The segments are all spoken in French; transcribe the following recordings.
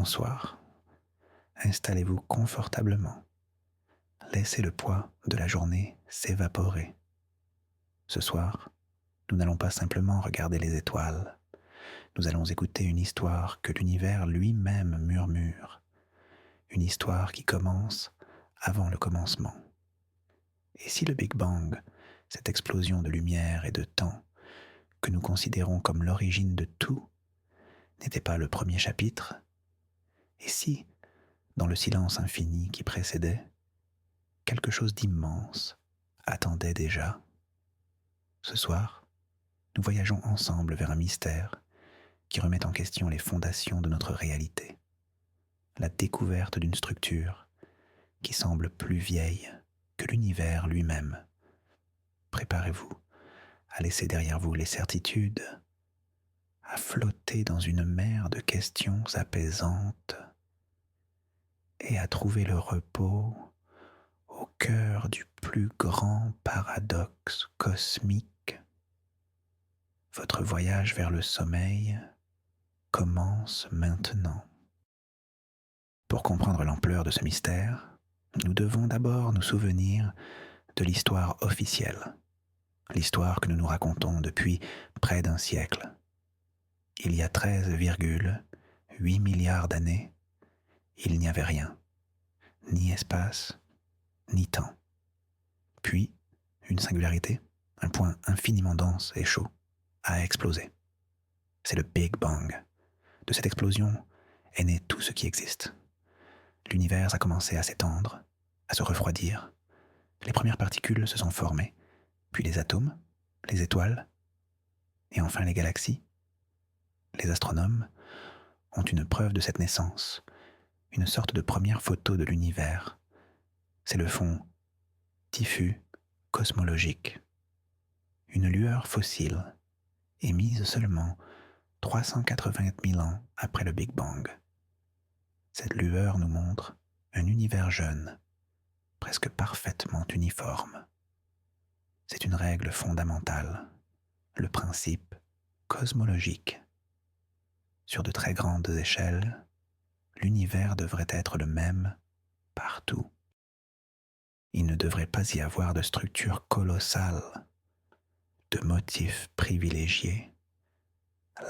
Bonsoir. Installez-vous confortablement. Laissez le poids de la journée s'évaporer. Ce soir, nous n'allons pas simplement regarder les étoiles. Nous allons écouter une histoire que l'univers lui-même murmure. Une histoire qui commence avant le commencement. Et si le Big Bang, cette explosion de lumière et de temps, que nous considérons comme l'origine de tout, n'était pas le premier chapitre? Et si, dans le silence infini qui précédait, quelque chose d'immense attendait déjà? Ce soir, nous voyageons ensemble vers un mystère qui remet en question les fondations de notre réalité. La découverte d'une structure qui semble plus vieille que l'univers lui-même. Préparez-vous à laisser derrière vous les certitudes, à flotter dans une mer de questions apaisantes et à trouver le repos au cœur du plus grand paradoxe cosmique. Votre voyage vers le sommeil commence maintenant. Pour comprendre l'ampleur de ce mystère, nous devons d'abord nous souvenir de l'histoire officielle, l'histoire que nous nous racontons depuis près d'un siècle. Il y a 13,8 milliards d'années, il n'y avait rien, ni espace, ni temps. Puis, une singularité, un point infiniment dense et chaud, a explosé. C'est le Big Bang. De cette explosion est né tout ce qui existe. L'univers a commencé à s'étendre, à se refroidir. Les premières particules se sont formées, puis les atomes, les étoiles, et enfin les galaxies. Les astronomes ont une preuve de cette naissance, une sorte de première photo de l'univers. C'est le fond diffus cosmologique, une lueur fossile émise seulement 380 000 ans après le Big Bang. Cette lueur nous montre un univers jeune, presque parfaitement uniforme. C'est une règle fondamentale, le principe cosmologique. Sur de très grandes échelles, l'univers devrait être le même partout. Il ne devrait pas y avoir de structure colossale, de motifs privilégiés.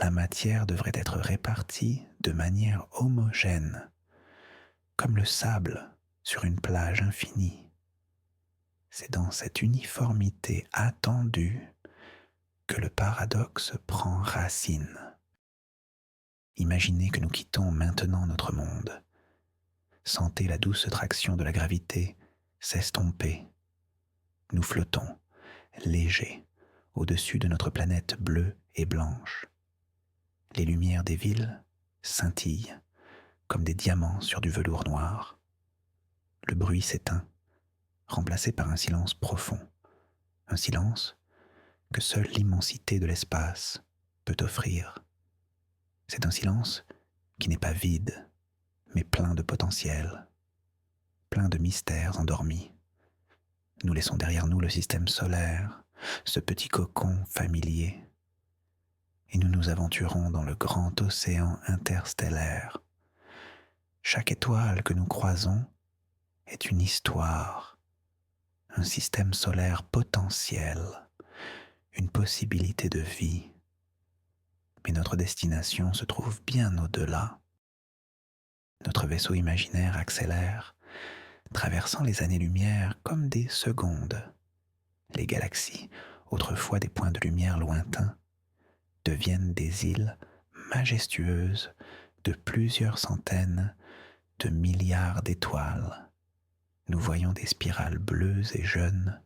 La matière devrait être répartie de manière homogène, comme le sable sur une plage infinie. C'est dans cette uniformité attendue que le paradoxe prend racine. Imaginez que nous quittons maintenant notre monde. Sentez la douce traction de la gravité s'estomper. Nous flottons, légers, au-dessus de notre planète bleue et blanche. Les lumières des villes scintillent comme des diamants sur du velours noir. Le bruit s'éteint, remplacé par un silence profond, un silence que seule l'immensité de l'espace peut offrir. C'est un silence qui n'est pas vide, mais plein de potentiel, plein de mystères endormis. Nous laissons derrière nous le système solaire, ce petit cocon familier, et nous nous aventurons dans le grand océan interstellaire. Chaque étoile que nous croisons est une histoire, un système solaire potentiel, une possibilité de vie. Mais notre destination se trouve bien au-delà. Notre vaisseau imaginaire accélère, traversant les années-lumière comme des secondes. Les galaxies, autrefois des points de lumière lointains, deviennent des îles majestueuses de plusieurs centaines de milliards d'étoiles. Nous voyons des spirales bleues et jeunes,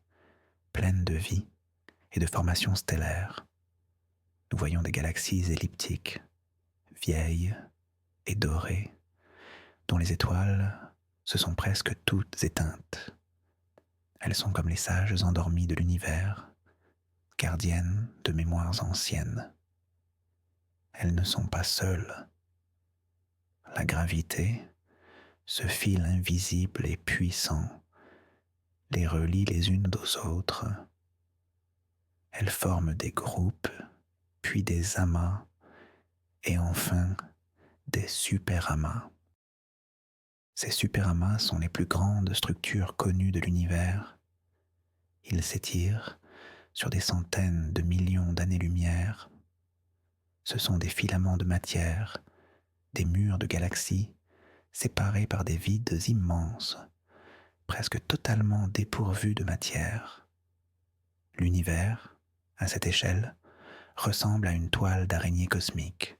pleines de vie et de formations stellaires. Nous voyons des galaxies elliptiques, vieilles et dorées, dont les étoiles se sont presque toutes éteintes. Elles sont comme les sages endormis de l'univers, gardiennes de mémoires anciennes. Elles ne sont pas seules. La gravité, ce fil invisible et puissant, les relie les unes aux autres. Elles forment des groupes, puis des amas, et enfin des superamas. Ces superamas sont les plus grandes structures connues de l'univers. Ils s'étirent sur des centaines de millions d'années-lumière. Ce sont des filaments de matière, des murs de galaxies séparés par des vides immenses, presque totalement dépourvus de matière. L'univers, à cette échelle, ressemble à une toile d'araignée cosmique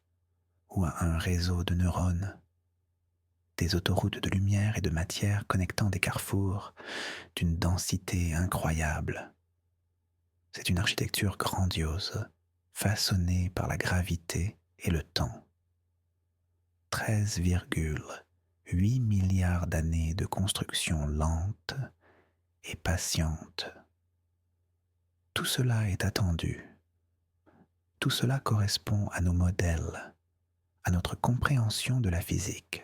ou à un réseau de neurones, des autoroutes de lumière et de matière connectant des carrefours d'une densité incroyable. C'est une architecture grandiose, façonnée par la gravité et le temps. 13,8 milliards d'années de construction lente et patiente. Tout cela est attendu. Tout cela correspond à nos modèles, à notre compréhension de la physique.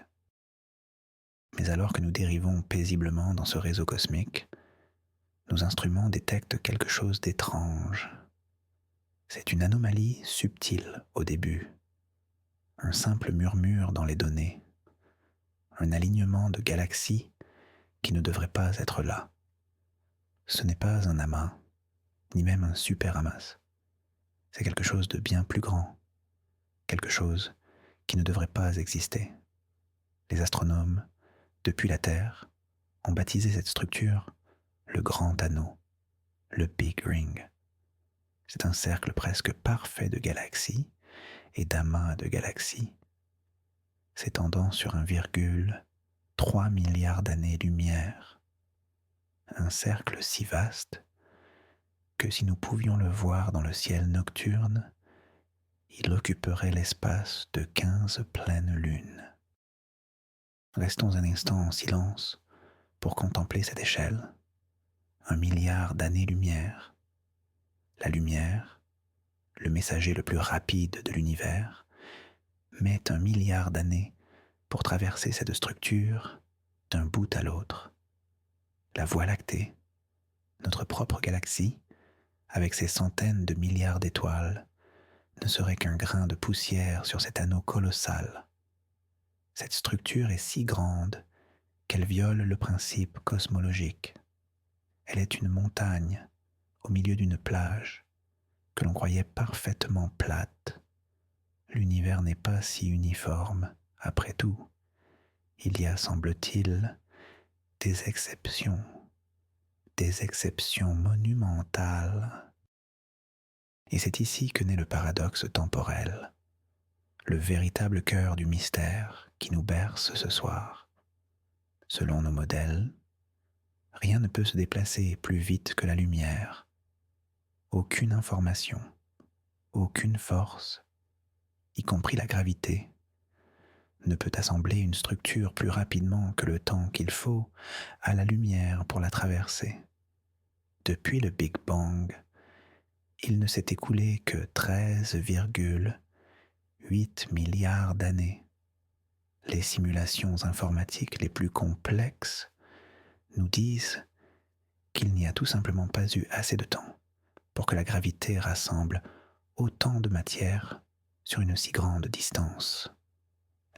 Mais alors que nous dérivons paisiblement dans ce réseau cosmique, nos instruments détectent quelque chose d'étrange. C'est une anomalie subtile au début, un simple murmure dans les données, un alignement de galaxies qui ne devrait pas être là. Ce n'est pas un amas, ni même un superamas. C'est quelque chose de bien plus grand, quelque chose qui ne devrait pas exister. Les astronomes, depuis la Terre, ont baptisé cette structure le Grand Anneau, le Big Ring. C'est un cercle presque parfait de galaxies et d'amas de galaxies, s'étendant sur 1,3 milliard d'années-lumière. Un cercle si vaste que si nous pouvions le voir dans le ciel nocturne, il occuperait l'espace de 15 pleines lunes. Restons un instant en silence pour contempler cette échelle. 1 milliard d'années-lumière. La lumière, le messager le plus rapide de l'univers, met 1 milliard d'années pour traverser cette structure d'un bout à l'autre. La Voie lactée, notre propre galaxie, avec ses centaines de milliards d'étoiles, ne serait qu'un grain de poussière sur cet anneau colossal. Cette structure est si grande qu'elle viole le principe cosmologique. Elle est une montagne au milieu d'une plage que l'on croyait parfaitement plate. L'univers n'est pas si uniforme, après tout. Il y a, semble-t-il, des exceptions monumentales. Et c'est ici que naît le paradoxe temporel, le véritable cœur du mystère qui nous berce ce soir. Selon nos modèles, rien ne peut se déplacer plus vite que la lumière. Aucune information, aucune force, y compris la gravité, ne peut assembler une structure plus rapidement que le temps qu'il faut à la lumière pour la traverser. Depuis le Big Bang, il ne s'est écoulé que 13,8 milliards d'années. Les simulations informatiques les plus complexes nous disent qu'il n'y a tout simplement pas eu assez de temps pour que la gravité rassemble autant de matière sur une si grande distance.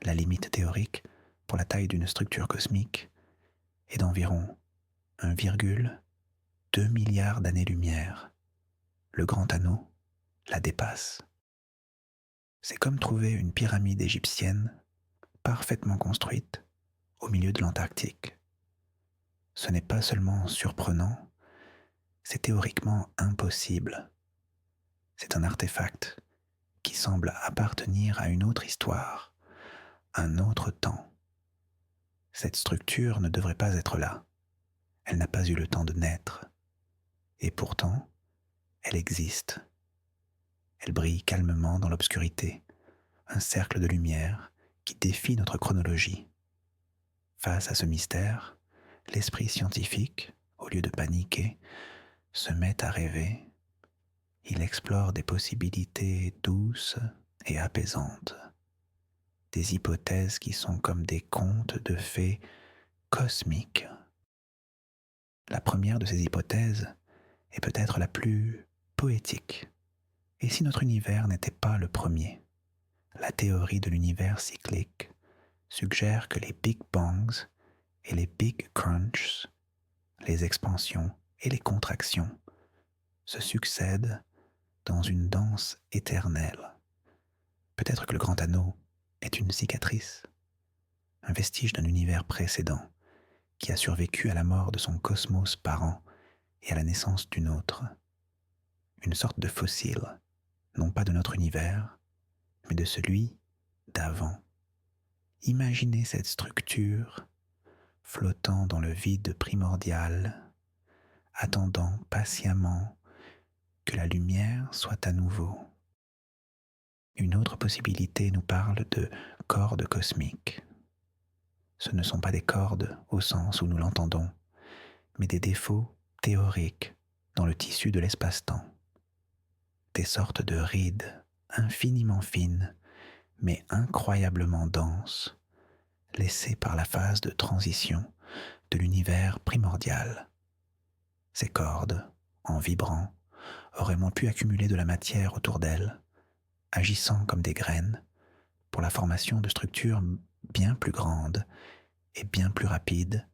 La limite théorique pour la taille d'une structure cosmique est d'environ 1,2 milliard d'années-lumière. Le Grand Anneau la dépasse. C'est comme trouver une pyramide égyptienne parfaitement construite au milieu de l'Antarctique. Ce n'est pas seulement surprenant, c'est théoriquement impossible. C'est un artefact qui semble appartenir à une autre histoire, un autre temps. Cette structure ne devrait pas être là. Elle n'a pas eu le temps de naître. Et pourtant, elle existe. Elle brille calmement dans l'obscurité, un cercle de lumière qui défie notre chronologie. Face à ce mystère, l'esprit scientifique, au lieu de paniquer, se met à rêver. Il explore des possibilités douces et apaisantes, des hypothèses qui sont comme des contes de fées cosmiques. La première de ces hypothèses est peut-être la plus poétique. Et si notre univers n'était pas le premier? La théorie de l'univers cyclique suggère que les Big Bangs et les big crunchs, les expansions et les contractions se succèdent dans une danse éternelle. Peut-être que le grand anneau est une cicatrice, un vestige d'un univers précédent qui a survécu à la mort de son cosmos parent et à la naissance d'une autre. Une sorte de fossile, non pas de notre univers, mais de celui d'avant. Imaginez cette structure flottant dans le vide primordial, attendant patiemment que la lumière soit à nouveau. Une autre possibilité nous parle de cordes cosmiques. Ce ne sont pas des cordes au sens où nous l'entendons, mais des défauts théoriques dans le tissu de l'espace-temps. Des sortes de rides infiniment fines, mais incroyablement denses, laissées par la phase de transition de l'univers primordial. Ces cordes, en vibrant, auraient pu accumuler de la matière autour d'elles, agissant comme des graines pour la formation de structures bien plus grandes et bien plus rapides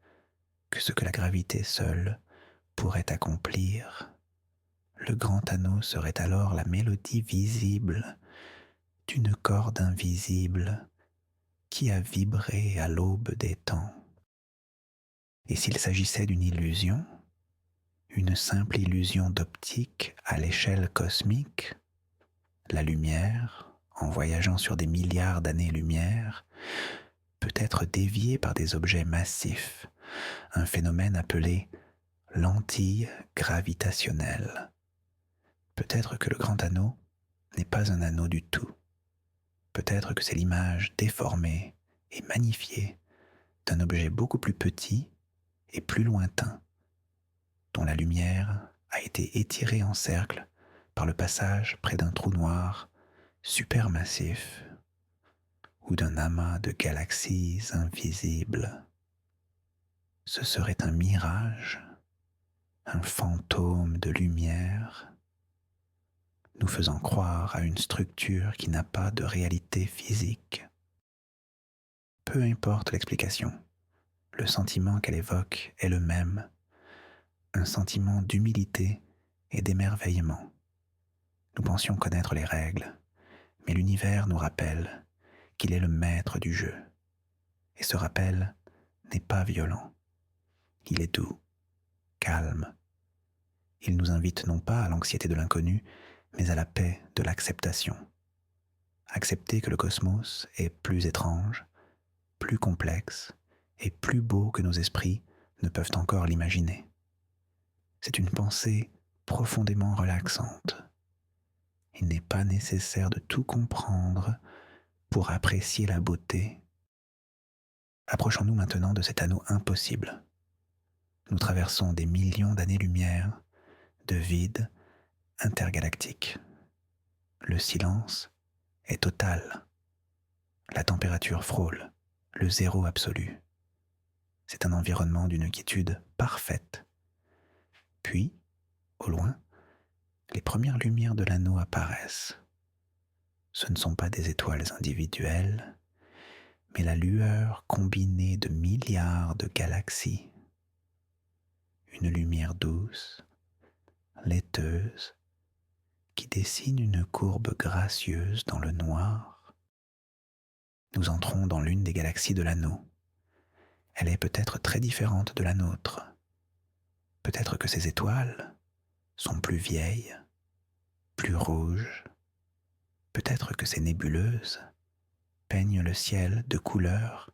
que ce que la gravité seule pourrait accomplir. Le grand anneau serait alors la mélodie visible d'une corde invisible qui a vibré à l'aube des temps. Et s'il s'agissait d'une illusion, une simple illusion d'optique à l'échelle cosmique, la lumière, en voyageant sur des milliards d'années-lumière, peut être déviée par des objets massifs, un phénomène appelé lentille gravitationnelle. Peut-être que le grand anneau n'est pas un anneau du tout. Peut-être que c'est l'image déformée et magnifiée d'un objet beaucoup plus petit et plus lointain, dont la lumière a été étirée en cercle par le passage près d'un trou noir supermassif ou d'un amas de galaxies invisibles. Ce serait un mirage, un fantôme de lumière, nous faisant croire à une structure qui n'a pas de réalité physique. Peu importe l'explication, le sentiment qu'elle évoque est le même, un sentiment d'humilité et d'émerveillement. Nous pensions connaître les règles, mais l'univers nous rappelle qu'il est le maître du jeu. Et ce rappel n'est pas violent. Il est doux, calme. Il nous invite non pas à l'anxiété de l'inconnu, mais à la paix de l'acceptation. Accepter que le cosmos est plus étrange, plus complexe et plus beau que nos esprits ne peuvent encore l'imaginer. C'est une pensée profondément relaxante. Il n'est pas nécessaire de tout comprendre pour apprécier la beauté. Approchons-nous maintenant de cet anneau impossible. Nous traversons des millions d'années-lumière de vide intergalactique. Le silence est total. La température frôle le zéro absolu. C'est un environnement d'une quiétude parfaite. Puis, au loin, les premières lumières de l'anneau apparaissent. Ce ne sont pas des étoiles individuelles, mais la lueur combinée de milliards de galaxies. Une lumière douce, laiteuse, qui dessine une courbe gracieuse dans le noir. Nous entrons dans l'une des galaxies de l'anneau. Elle est peut-être très différente de la nôtre. Peut-être que ces étoiles sont plus vieilles, plus rouges. Peut-être que ces nébuleuses peignent le ciel de couleurs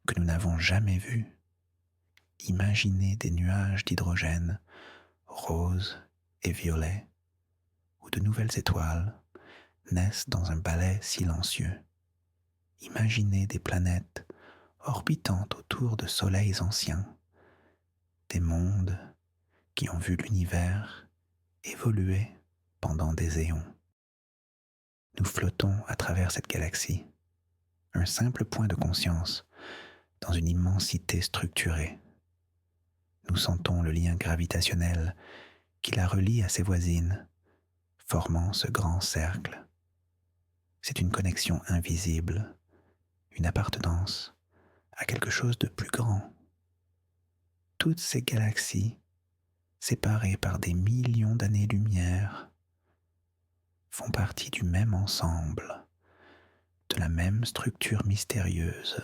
que nous n'avons jamais vues. Imaginez des nuages d'hydrogène, roses et violets, où de nouvelles étoiles naissent dans un ballet silencieux. Imaginez des planètes orbitant autour de soleils anciens, des mondes qui ont vu l'univers évoluer pendant des éons. Nous flottons à travers cette galaxie, un simple point de conscience dans une immensité structurée. Nous sentons le lien gravitationnel qui la relie à ses voisines, formant ce grand cercle. C'est une connexion invisible, une appartenance à quelque chose de plus grand. toutes ces galaxies, séparées par des millions d'années-lumière, font partie du même ensemble, de la même structure mystérieuse.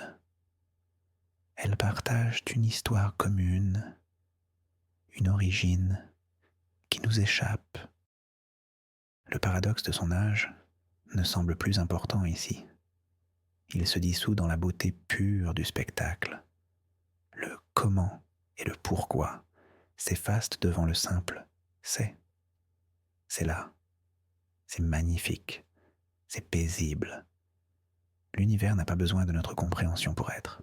Elles partagent une histoire commune, une origine qui nous échappe. Le paradoxe de son âge ne semble plus important ici. Il se dissout dans la beauté pure du spectacle. Le comment et le pourquoi s'effacent devant le simple c'est. C'est là. C'est magnifique. C'est paisible. L'univers n'a pas besoin de notre compréhension pour être.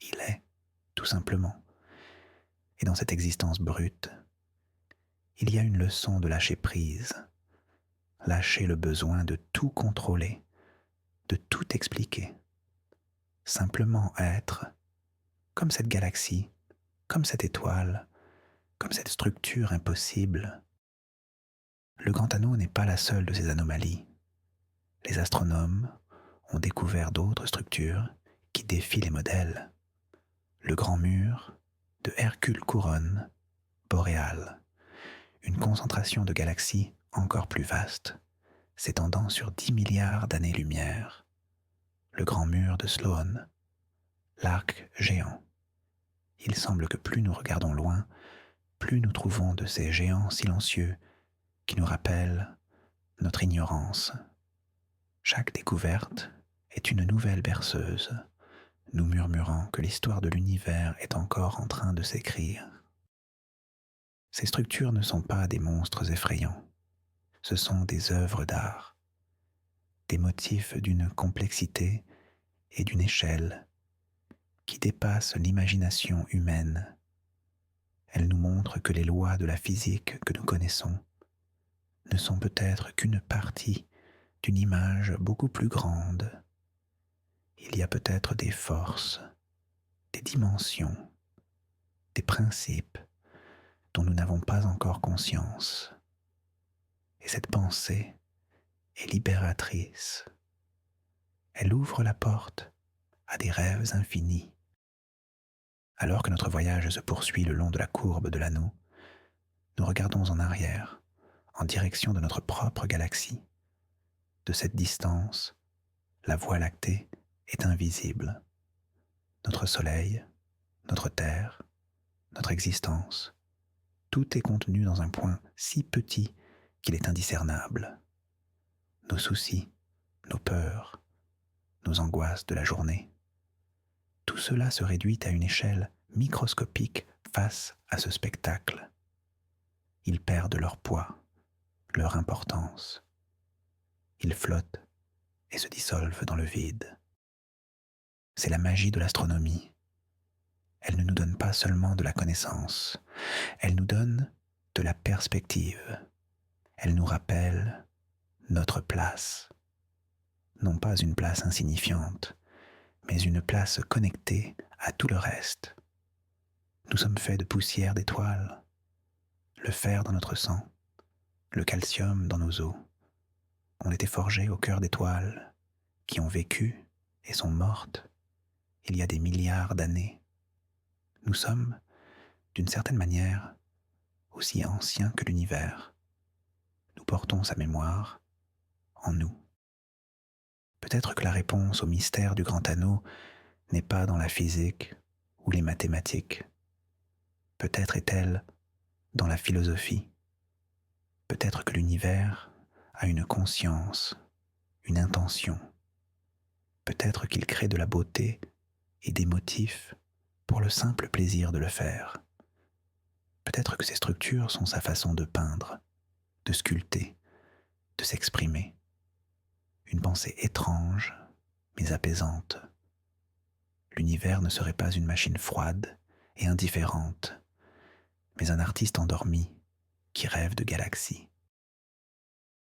Il est, tout simplement. Et dans cette existence brute, il y a une leçon de lâcher prise. Lâcher le besoin de tout contrôler, de tout expliquer. Simplement être, comme cette galaxie, comme cette étoile, comme cette structure impossible. Le grand anneau n'est pas la seule de ces anomalies. Les astronomes ont découvert d'autres structures qui défient les modèles. Le grand mur de Hercule Couronne, boréal, une concentration de galaxies encore plus vaste, s'étendant sur 10 milliards d'années-lumière. Le grand mur de Sloan, l'arc géant. Il semble que plus nous regardons loin, plus nous trouvons de ces géants silencieux qui nous rappellent notre ignorance. Chaque découverte est une nouvelle berceuse, nous murmurant que l'histoire de l'univers est encore en train de s'écrire. Ces structures ne sont pas des monstres effrayants, ce sont des œuvres d'art, des motifs d'une complexité et d'une échelle qui dépassent l'imagination humaine. Elles nous montrent que les lois de la physique que nous connaissons ne sont peut-être qu'une partie d'une image beaucoup plus grande. Il y a peut-être des forces, des dimensions, des principes dont nous n'avons pas encore conscience. Et cette pensée est libératrice. Elle ouvre la porte à des rêves infinis. Alors que notre voyage se poursuit le long de la courbe de l'anneau, nous regardons en arrière, en direction de notre propre galaxie. De cette distance, la Voie lactée est invisible. Notre Soleil, notre Terre, notre existence, tout est contenu dans un point si petit qu'il est indiscernable. Nos soucis, nos peurs, nos angoisses de la journée, tout cela se réduit à une échelle microscopique face à ce spectacle. Ils perdent leur poids, leur importance. Ils flottent et se dissolvent dans le vide. C'est la magie de l'astronomie. Elle ne nous donne pas seulement de la connaissance, elle nous donne de la perspective. Elle nous rappelle notre place. Non pas une place insignifiante, mais une place connectée à tout le reste. Nous sommes faits de poussière d'étoiles, le fer dans notre sang, le calcium dans nos os. On était forgés au cœur d'étoiles qui ont vécu et sont mortes il y a des milliards d'années. Nous sommes, d'une certaine manière, aussi anciens que l'univers. Nous portons sa mémoire en nous. Peut-être que la réponse au mystère du grand anneau n'est pas dans la physique ou les mathématiques. Peut-être est-elle dans la philosophie. Peut-être que l'univers a une conscience, une intention. Peut-être qu'il crée de la beauté et des motifs pour le simple plaisir de le faire. Peut-être que ces structures sont sa façon de peindre, de sculpter, de s'exprimer. Une pensée étrange, mais apaisante. L'univers ne serait pas une machine froide et indifférente, mais un artiste endormi qui rêve de galaxies.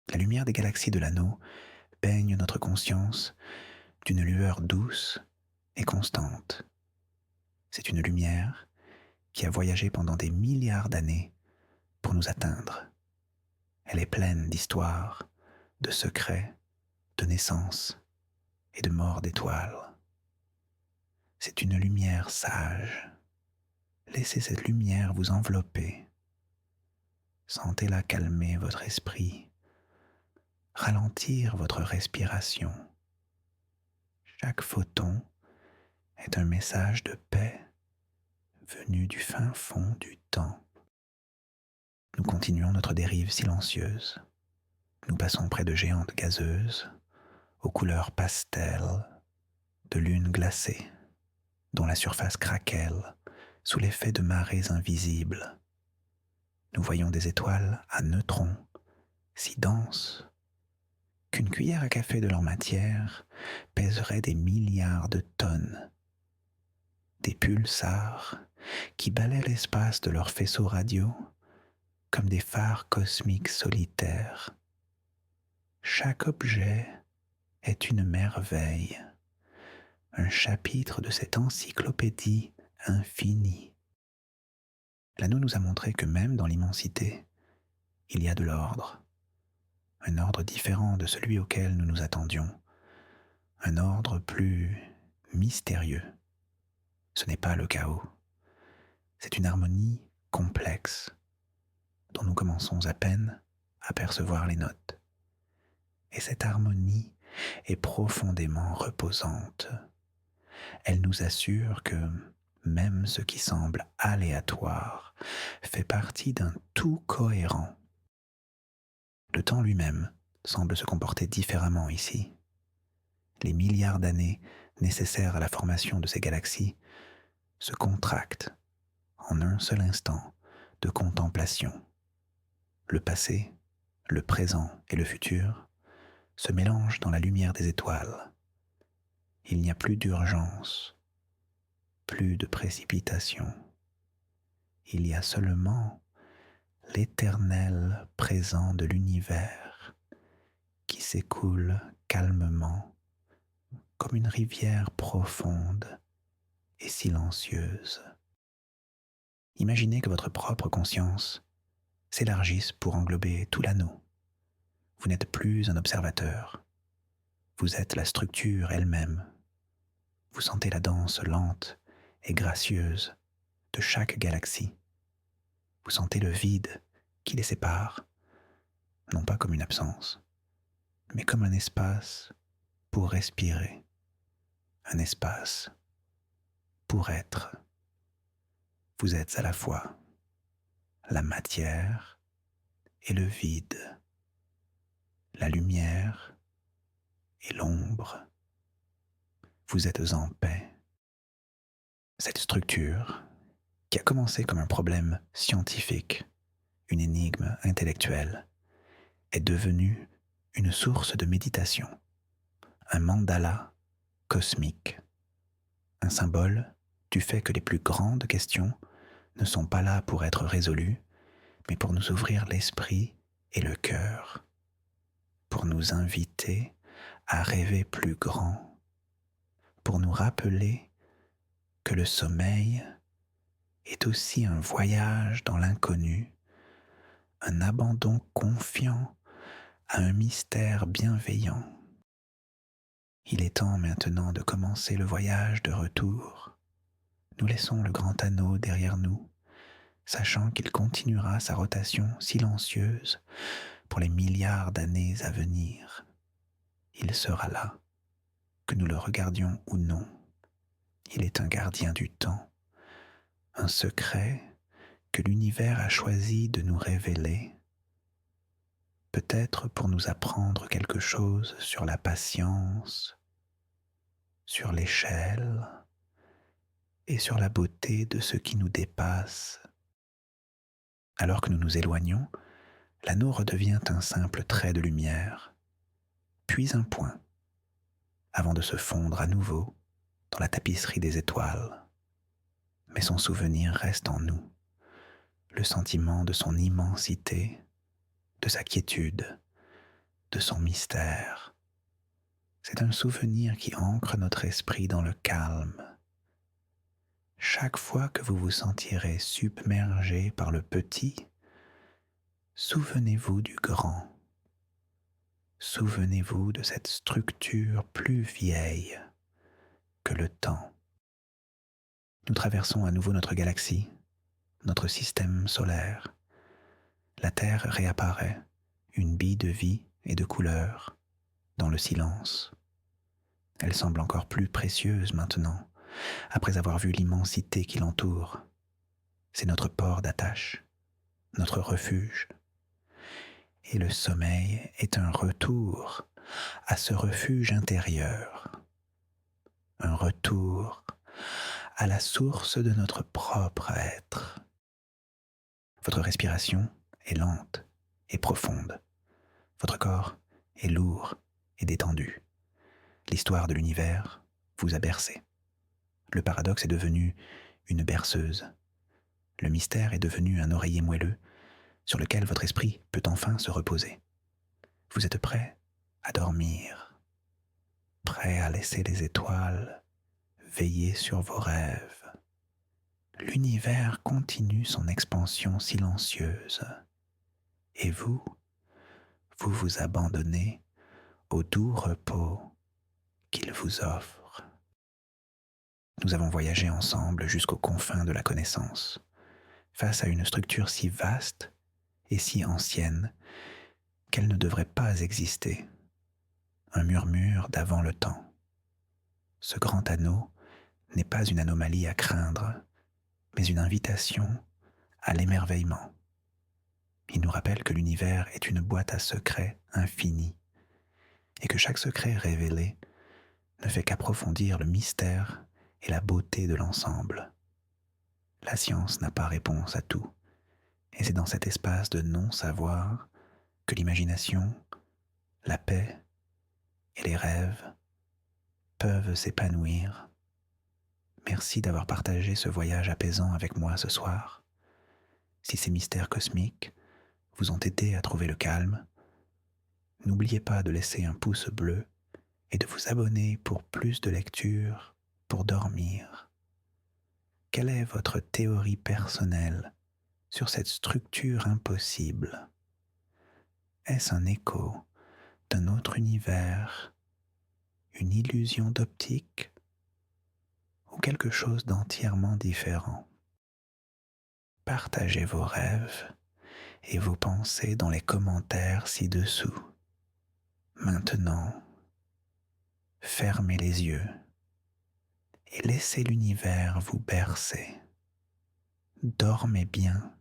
La lumière des galaxies de l'anneau baigne notre conscience d'une lueur douce et constante. C'est une lumière qui a voyagé pendant des milliards d'années pour nous atteindre. Elle est pleine d'histoires, de secrets, de naissances et de morts d'étoiles. C'est une lumière sage, Laissez cette lumière vous envelopper. Sentez-la calmer votre esprit, ralentir votre respiration. Chaque photon est un message de paix venu du fin fond du temps. Nous continuons notre dérive silencieuse. Nous passons près de géantes gazeuses, aux couleurs pastel, de lunes glacées, dont la surface craquelle sous l'effet de marées invisibles. Nous voyons des étoiles à neutrons, si denses qu'une cuillère à café de leur matière pèserait des milliards de tonnes. Des pulsars qui balaient l'espace de leurs faisceaux radio comme des phares cosmiques solitaires. Chaque objet est une merveille, un chapitre de cette encyclopédie infinie. L'anneau nous a montré que même dans l'immensité, il y a de l'ordre, un ordre différent de celui auquel nous nous attendions, un ordre plus mystérieux. Ce n'est pas le chaos, c'est une harmonie complexe dont nous commençons à peine à percevoir les notes. Et cette harmonie est profondément reposante. Elle nous assure que même ce qui semble aléatoire fait partie d'un tout cohérent. Le temps lui-même semble se comporter différemment ici. Les milliards d'années nécessaires à la formation de ces galaxies se contractent en un seul instant de contemplation. Le passé, le présent et le futur se mélangent dans la lumière des étoiles. Il n'y a plus d'urgence, plus de précipitation. Il y a seulement l'éternel présent de l'univers qui s'écoule calmement comme une rivière profonde et silencieuse. Imaginez que votre propre conscience s'élargisse pour englober tout l'anneau. Vous n'êtes plus un observateur. Vous êtes la structure elle-même. Vous sentez la danse lente et gracieuse de chaque galaxie. Vous sentez le vide qui les sépare, non pas comme une absence, mais comme un espace pour respirer, un espace pour être. Vous êtes à la fois la matière et le vide, la lumière et l'ombre. Vous êtes en paix. Cette structure, qui a commencé comme un problème scientifique, une énigme intellectuelle, est devenue une source de méditation, un mandala cosmique, un symbole du fait que les plus grandes questions ne sont pas là pour être résolues, mais pour nous ouvrir l'esprit et le cœur, pour nous inviter à rêver plus grand, pour nous rappeler que le sommeil est aussi un voyage dans l'inconnu, un abandon confiant à un mystère bienveillant. Il est temps maintenant de commencer le voyage de retour. Nous laissons le grand anneau derrière nous, sachant qu'il continuera sa rotation silencieuse pour les milliards d'années à venir. Il sera là, que nous le regardions ou non. Il est un gardien du temps, un secret que l'univers a choisi de nous révéler, peut-être pour nous apprendre quelque chose sur la patience, sur l'échelle et sur la beauté de ce qui nous dépasse. Alors que nous nous éloignons, l'anneau redevient un simple trait de lumière, puis un point, avant de se fondre à nouveau dans la tapisserie des étoiles. Mais son souvenir reste en nous, le sentiment de son immensité, de sa quiétude, de son mystère. C'est un souvenir qui ancre notre esprit dans le calme. Chaque fois que vous vous sentirez submergé par le petit, souvenez-vous du grand. Souvenez-vous de cette structure plus vieille que le temps. Nous traversons à nouveau notre galaxie notre système solaire. La Terre réapparaît, une bille de vie et de couleur, dans le silence. Elle semble encore plus précieuse maintenant, après avoir vu l'immensité qui l'entoure. C'est notre port d'attache, notre refuge. Et le sommeil est un retour à ce refuge intérieur, un retour à la source de notre propre être. Votre respiration est lente et profonde. Votre corps est lourd et détendu. L'histoire de l'univers vous a bercé. Le paradoxe est devenu une berceuse. Le mystère est devenu un oreiller moelleux sur lequel votre esprit peut enfin se reposer. Vous êtes prêt à dormir, prêt à laisser les étoiles veiller sur vos rêves. L'univers continue son expansion silencieuse et vous vous abandonnez au doux repos qu'il vous offre. Nous avons voyagé ensemble jusqu'aux confins de la connaissance, face à une structure si vaste et si ancienne qu'elle ne devrait pas exister. Un murmure d'avant le temps. Ce grand anneau n'est pas une anomalie à craindre, mais une invitation à l'émerveillement. Il nous rappelle que l'univers est une boîte à secrets infinie et que chaque secret révélé ne fait qu'approfondir le mystère et la beauté de l'ensemble. La science n'a pas réponse à tout, et c'est dans cet espace de non-savoir que l'imagination, la paix et les rêves peuvent s'épanouir. Merci d'avoir partagé ce voyage apaisant avec moi ce soir. Si ces mystères cosmiques vous ont aidé à trouver le calme, n'oubliez pas de laisser un pouce bleu et de vous abonner pour plus de lectures pour dormir. Quelle est votre théorie personnelle sur cette structure impossible? Est-ce un écho d'un autre univers, une illusion d'optique ou quelque chose d'entièrement différent? Partagez vos rêves et vos pensées dans les commentaires ci-dessous. Maintenant, fermez les yeux et laissez l'univers vous bercer. Dormez bien